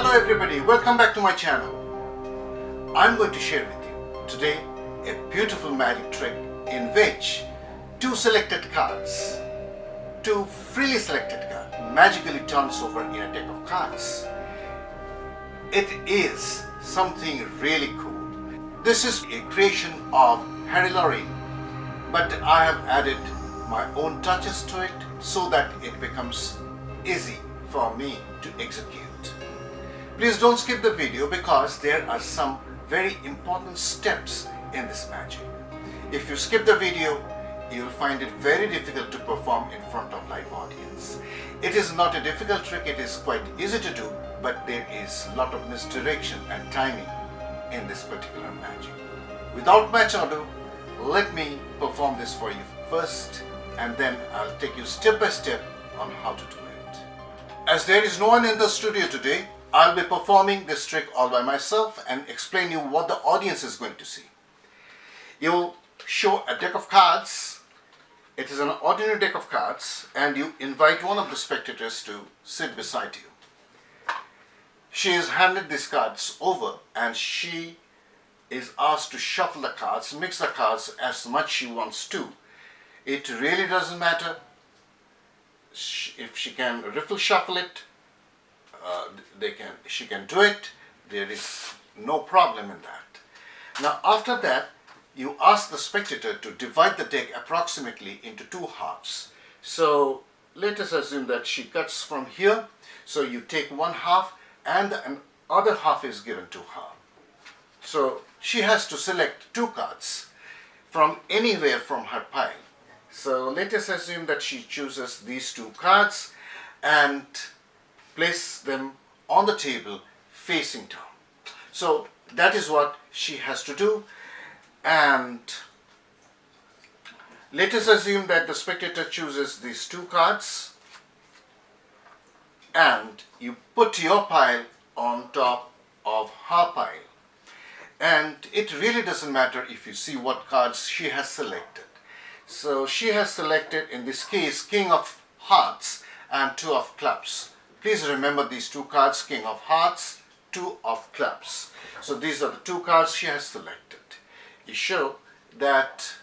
Hello everybody, welcome back to my channel. I'm going to share with you today a beautiful magic trick in which two freely selected cards magically turns over in a deck of cards. It is something really cool. This is a creation of Harry Lorraine, but I have added my own touches to it so that it becomes easy for me to execute. Please don't skip the video because there are some very important steps in this magic. If you skip the video, you will find it very difficult to perform in front of live audience. It is not a difficult trick, it is quite easy to do, but there is a lot of misdirection and timing in this particular magic. Without much ado, let me perform this for you first, and then I'll take you step by step on how to do it. As there is no one in the studio today, I'll be performing this trick all by myself and explain you what the audience is going to see. You'll show a deck of cards. It is an ordinary deck of cards, and you invite one of the spectators to sit beside you. She is handed these cards over and she is asked to shuffle the cards, mix the cards as much she wants to. It really doesn't matter if she can riffle shuffle it. She can do it. There is no problem in that. Now after that, you ask the spectator to divide the deck approximately into two halves. So let us assume that she cuts from here. So you take one half and the other half is given to her. So she has to select two cards from anywhere from her pile. So let us assume that she chooses these two cards and place them on the table facing down. So that is what she has to do. And let us assume that the spectator chooses these two cards and you put your pile on top of her pile. And it really doesn't matter if you see what cards she has selected. So she has selected, in this case, King of Hearts and Two of Clubs. Please remember these two cards, King of Hearts, Two of Clubs. So these are the two cards she has selected. You show that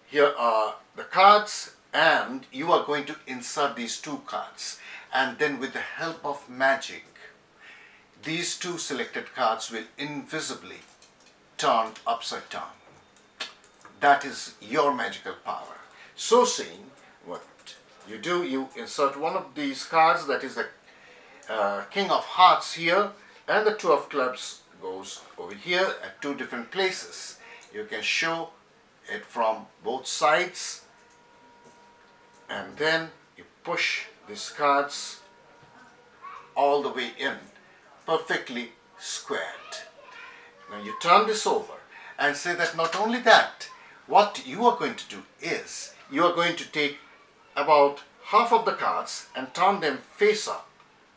here are the cards and you are going to insert these two cards, and then with the help of magic, these two selected cards will invisibly turn upside down. That is your magical power. So saying, what you do, you insert one of these cards, that is the King of Hearts here, and the Two of Clubs goes over here at two different places. You can show it from both sides, and then you push these cards all the way in, perfectly squared. Now you turn this over and say that not only that, what you are going to do is you are going to take about half of the cards and turn them face up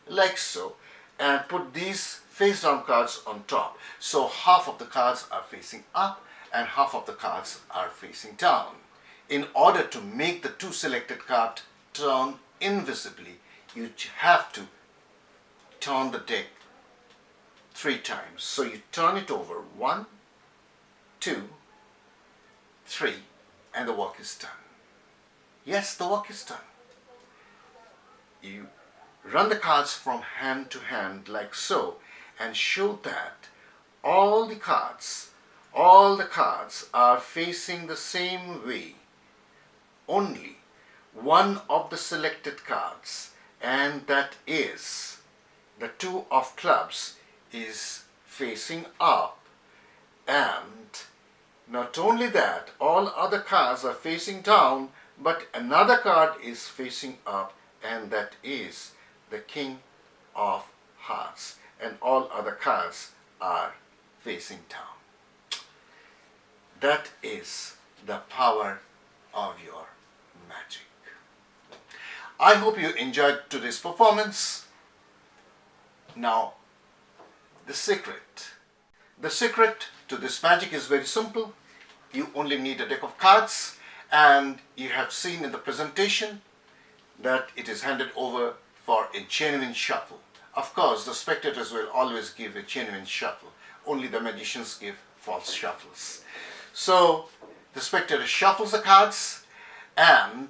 like so, and put these face down cards on top. So half of the cards are facing up and half of the cards are facing down. In order to make the two selected cards turn invisibly, you have to turn the deck 3 times. So you turn it over 1, 2, 3, and the work is done. Yes, the work is done. You run the cards from hand to hand like so and show that all the cards are facing the same way. Only one of the selected cards, and that is the Two of Clubs, is facing up. And not only that, all other cards are facing down, but another card is facing up, and that is the King of Hearts, and all other cards are facing down. That is the power of your magic. I hope you enjoyed today's performance. Now, the secret. The secret to this magic is very simple. You only need a deck of cards, and you have seen in the presentation that it is handed over for a genuine shuffle. Of course, the spectators will always give a genuine shuffle. Only the magicians give false shuffles. So the spectator shuffles the cards and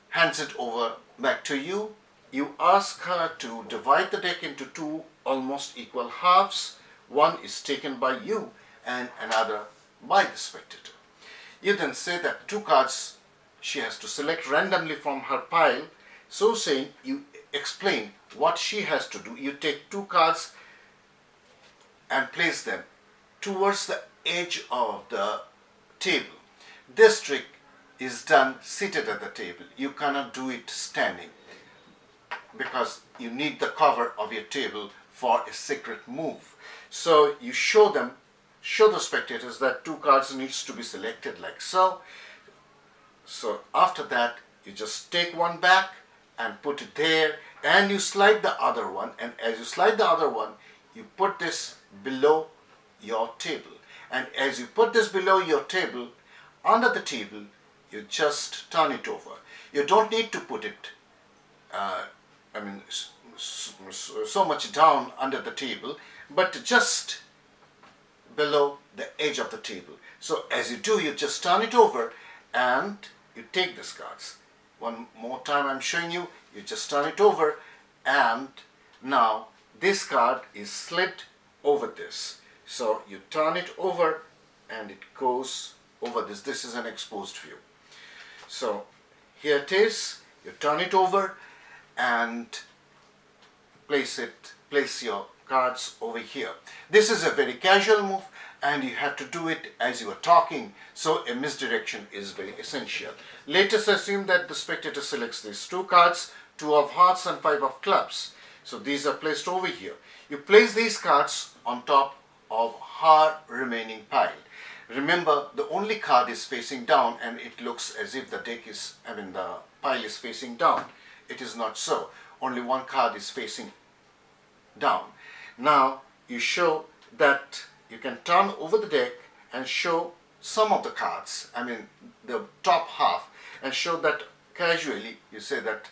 hands it over back to you. You ask her to divide the deck into two almost equal halves. One is taken by you and another by the spectator. You then say that two cards she has to select randomly from her pile. So saying, you explain what she has to do. You take two cards and place them towards the edge of the table. This trick is done seated at the table. You cannot do it standing because you need the cover of your table for a secret move. So you show the spectators that two cards needs to be selected like so. So after that, you just take one back and put it there, and you slide the other one, and as you slide the other one, you put this below your table. And as you put this below your table, under the table, you just turn it over. You don't need to put it so much down under the table, but just below the edge of the table. So as you do, you just turn it over and you take these cards. One more time I'm showing you. You just turn it over, and now this card is slid over this. So you turn it over and it goes over this. This is an exposed view. So here it is. You turn it over and place your cards over here. This is a very casual move, and you have to do it as you are talking, so a misdirection is very essential. Let us assume that the spectator selects these two cards, 2 of hearts and 5 of clubs. So these are placed over here. You place these cards on top of her remaining pile. Remember, the only card is facing down, and it looks as if the pile is facing down. It is not so. Only one card is facing down. Now you show that you can turn over the deck and show some of the cards, the top half, and show that casually. You say that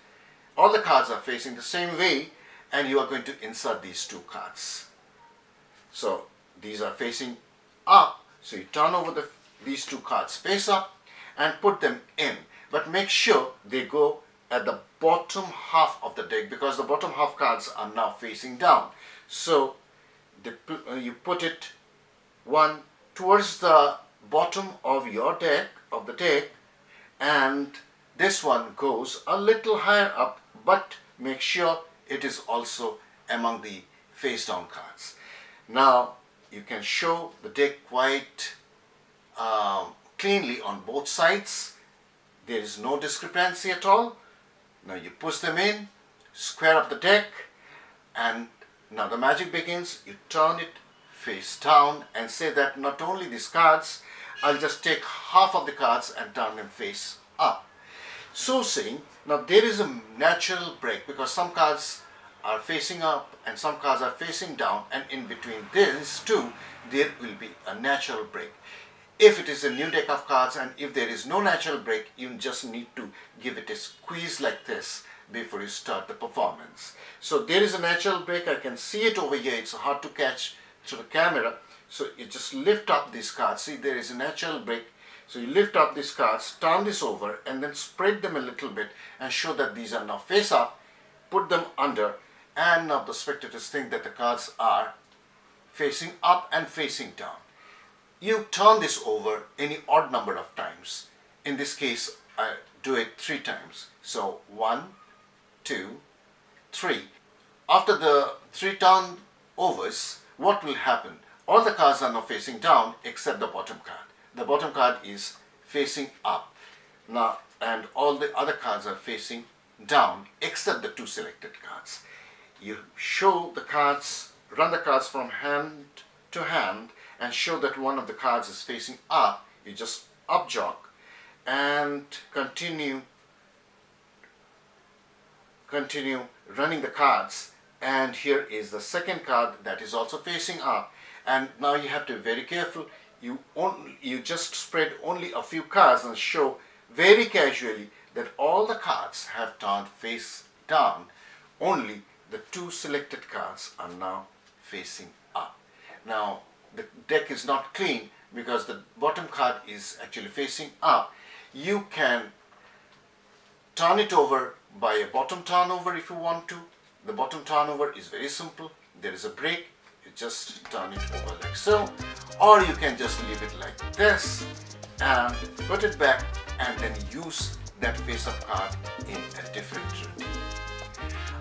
all the cards are facing the same way, and you are going to insert these two cards. So these are facing up, so you turn over these two cards face up and put them in, but make sure they go at the bottom half of the deck, because the bottom half cards are now facing down. So you put it one towards the bottom of your deck, and this one goes a little higher up, but make sure it is also among the face down cards. Now you can show the deck quite cleanly on both sides. There is no discrepancy at all. Now you push them in, square up the deck, and now the magic begins. You turn it face down and say that not only these cards, I'll just take half of the cards and turn them face up. So saying, now there is a natural break, because some cards are facing up and some cards are facing down, and in between these two there will be a natural break. If it is a new deck of cards and if there is no natural break, you just need to give it a squeeze like this before you start the performance. So there is a natural break. I can see it over here. It's hard to catch through the camera. So you just lift up these cards. See, there is a natural break. So you lift up these cards, turn this over, and then spread them a little bit and show that these are now face up. Put them under, and now the spectators think that the cards are facing up and facing down. You turn this over any odd number of times. In this case, I do it 3 times. So 1, 2, 3. After the 3 turn overs, what will happen? All the cards are now facing down except the bottom card. The bottom card is facing up. Now, and all the other cards are facing down except the 2 selected cards. You show the cards, run the cards from hand to hand, and show that one of the cards is facing up. You just up jog and continue running the cards, and here is the second card that is also facing up. And now you have to be very careful. You just spread only a few cards and show very casually that all the cards have turned face down. Only the two selected cards are now facing up. Now the deck is not clean because the bottom card is actually facing up. You can turn it over by a bottom turnover if you want to. The bottom turnover is very simple. There is a break. You just turn it over like so, or you can just leave it like this and put it back and then use that face-up card in a different routine.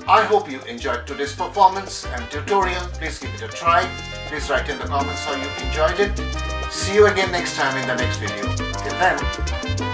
I hope you enjoyed today's performance and tutorial. Please give it a try. Please write in the comments how you enjoyed it. See you again next time in the next video. Till then,